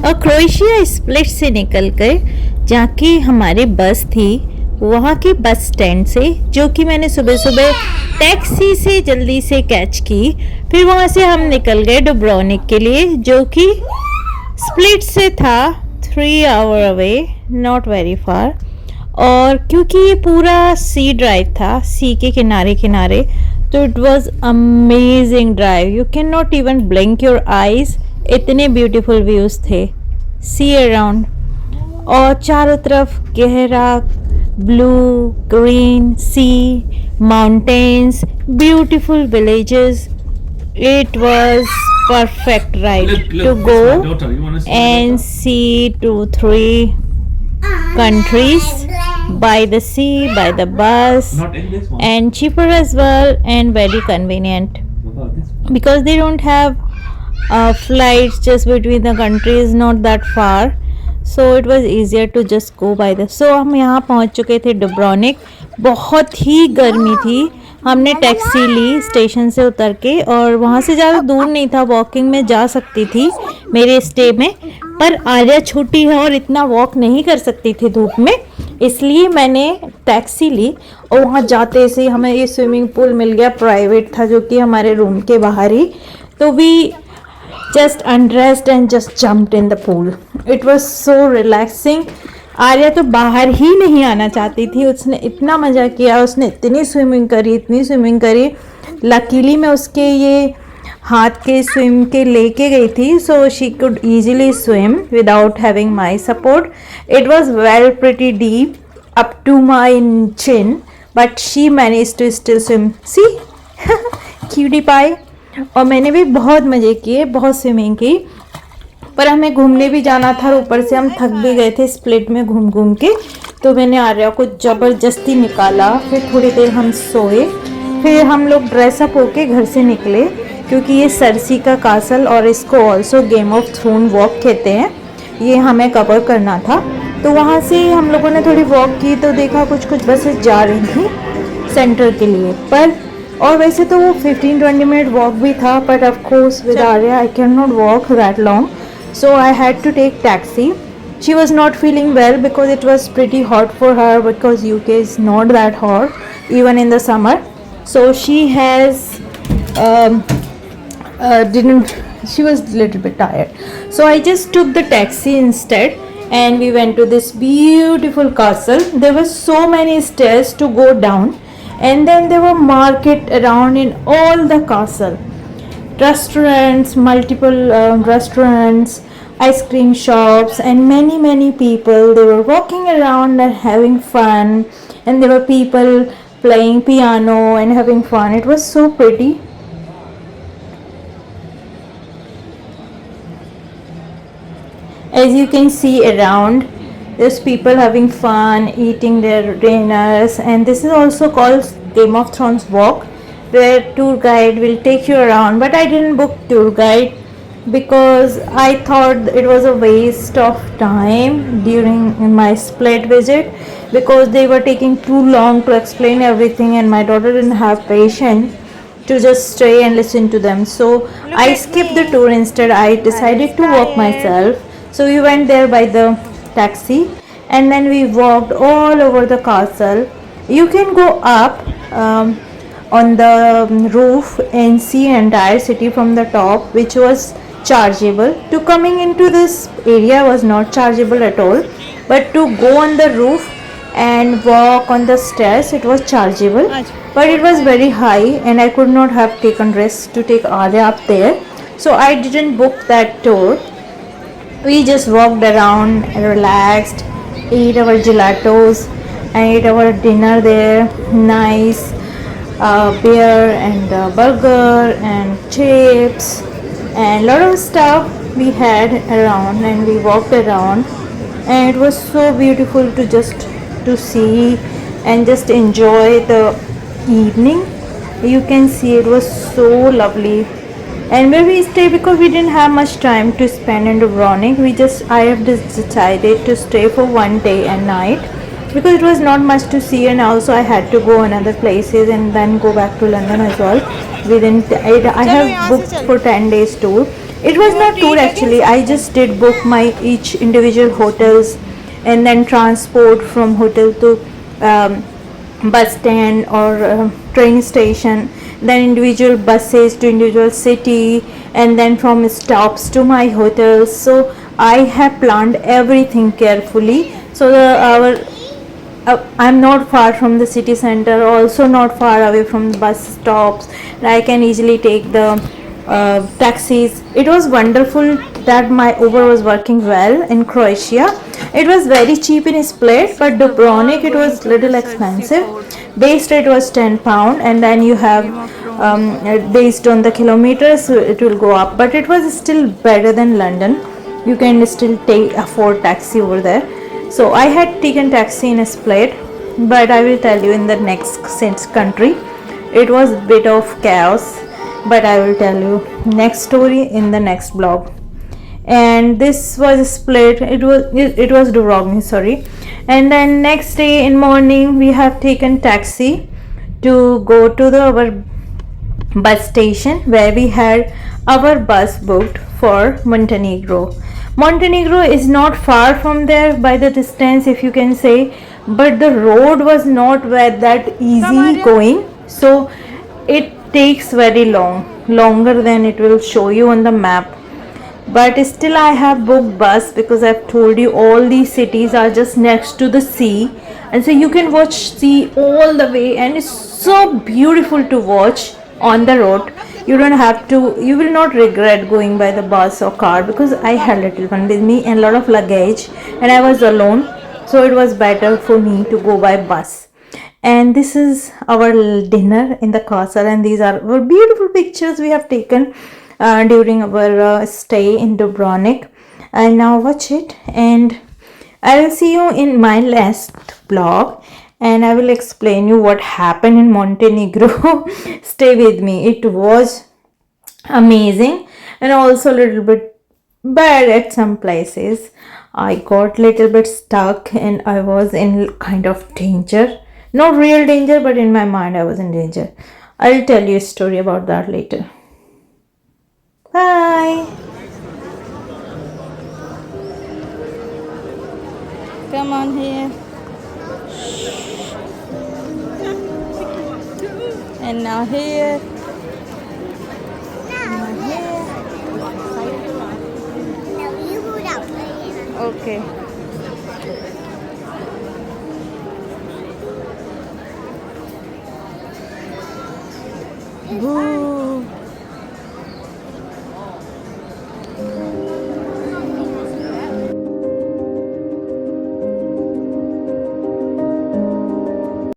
और Croatia split से निकलकर जाके हमारे बस थी वहाँ के बस स्टैंड से, जो कि मैंने सुबह सुबह टैक्सी से जल्दी से कैच की। फिर वहाँ से हम निकल गए डुब्रोनिक के लिए, जो कि स्प्लिट से था 3 hour away, not very far. और क्योंकि ये पूरा सी ड्राइव था, सी के किनारे किनारे, तो it was amazing drive. You can not even blink your eyes, इतने ब्यूटीफुल व्यूज थे सी अराउंड। और चारों तरफ गहरा blue green sea, mountains, beautiful villages. It was perfect ride to go and see 2-3 countries by the sea, by the bus, and cheaper as well and very convenient because they don't have flights just between the countries, not that far, so it was easier to just go by the. So हम यहाँ पहुँच चुके थे डुब्रोनिक। बहुत ही गर्मी थी। हमने taxi ली station से उतर के, और वहाँ से ज़्यादा दूर नहीं था, वॉकिंग में जा सकती थी मेरे स्टे में। पर आर्या छोटी है और इतना वॉक नहीं कर सकती थी धूप में, इसलिए मैंने टैक्सी ली। और वहाँ जाते से हमें ये स्विमिंग पूल मिल गया, प्राइवेट था, जो कि हमारे रूम के बाहर ही। तो we just undressed and just jumped in the pool. It was so relaxing. Arya तो बाहर ही नहीं आना चाहती थी, उसने इतना मज़ा किया, उसने इतनी स्विमिंग करी। लकीली मैं उसके ये हाथ के स्विम के लेके गई थी, so she could easily swim without having my support. It was very pretty deep up to my chin, but she manage to still swim. See cutie pie. और मैंने भी बहुत मज़े किए, बहुत स्विमिंग की। पर हमें घूमने भी जाना था, और ऊपर से हम थक भी गए थे स्प्लिट में घूम घूम के। तो मैंने आर्या को ज़बरदस्ती निकाला, फिर थोड़ी देर हम सोए, फिर हम लोग ड्रेसअप होके घर से निकले, क्योंकि ये सरसी का कासल, और इसको also game of throne walk कहते हैं, ये हमें कवर करना था। तो वहाँ से हम लोगों ने थोड़ी वॉक की, तो देखा कुछ बसेस जा रही थी सेंटर के लिए। पर और वैसे तो वो 15-20 मिनट वॉक भी था, but of course with Arya I can not walk that long, so I had to take taxi. She was not feeling well because it was pretty hot for her, because UK is not that hot even in the summer. So she has she was a little bit tired, so I just took the taxi instead, and we went to this beautiful castle. There were so many stairs to go down, and then there were market around in all the castle, restaurants, multiple restaurants, ice cream shops, and many people. They were walking around and having fun, and there were people playing piano and having fun. It was so pretty. As you can see around, there's people having fun, eating their dinners, and this is also called Game of Thrones walk, where tour guide will take you around. But I didn't book tour guide because I thought it was a waste of time during my split visit, because they were taking too long to explain everything, and my daughter didn't have patience to just stay and listen to them. So I skipped the tour. Instead I decided to walk myself. So we went there by the taxi, and then we walked all over the castle. You can go up on the roof and see entire city from the top, which was chargeable. To coming into this area was not chargeable at all, but to go on the roof and walk on the stairs, it was chargeable. But it was very high, and I could not have taken risk to take Arya up there, so I didn't book that tour. We just walked around, relaxed, ate our gelatos, and ate our dinner there. Nice beer and burger and chips and lot of stuff we had around, and we walked around, and it was so beautiful to just to see and just enjoy the evening. You can see it was so lovely. And where we stay, because we didn't have much time to spend in Dubrovnik, I have decided to stay for 1 day and night, because it was not much to see, and also I had to go in other places and then go back to London as well. I have booked for 10 days tour, It was not tour actually. I just did book my each individual hotels and then transport from hotel to bus stand or train station, then individual buses to individual city, and then from stops to my hotels. So I have planned everything carefully. So our I'm not far from the city center, also not far away from the bus stops. I can easily take the taxis. It was wonderful that my Uber was working well in Croatia. It was very cheap in Split, but Dubrovnik it was little expensive. Base rate was £10, and then you have based on the kilometers it will go up. But it was still better than London. You can still take afford taxi over there. So I had taken taxi in a Split, but I will tell you in the next country. It was a bit of chaos, but I will tell you next story in the next blog. And this was Split. It was Dubrovnik, sorry. And then next day in morning we have taken taxi to go to our bus station where we had our bus booked for Montenegro. Montenegro is not far from there by the distance, if you can say, but the road was not that easy going, so it takes very longer than it will show you on the map. But still I have booked bus because I've told you all these cities are just next to the sea, and so you can watch sea all the way, and it's so beautiful to watch on the road. You will not regret going by the bus or car, because I had little one with me and a lot of luggage and I was alone, so it was better for me to go by bus. And this is our dinner in the castle, and these are our beautiful pictures we have taken during our stay in Dubrovnik. And now watch it, and I will see you in my last vlog, and I will explain you what happened in Montenegro. Stay with me. It was amazing and also a little bit bad at some places. I got little bit stuck and I was in kind of danger. Not real danger, but in my mind I was in danger. I'll tell you a story about that later. Bye. Come on here. And now here. Now here. Okay.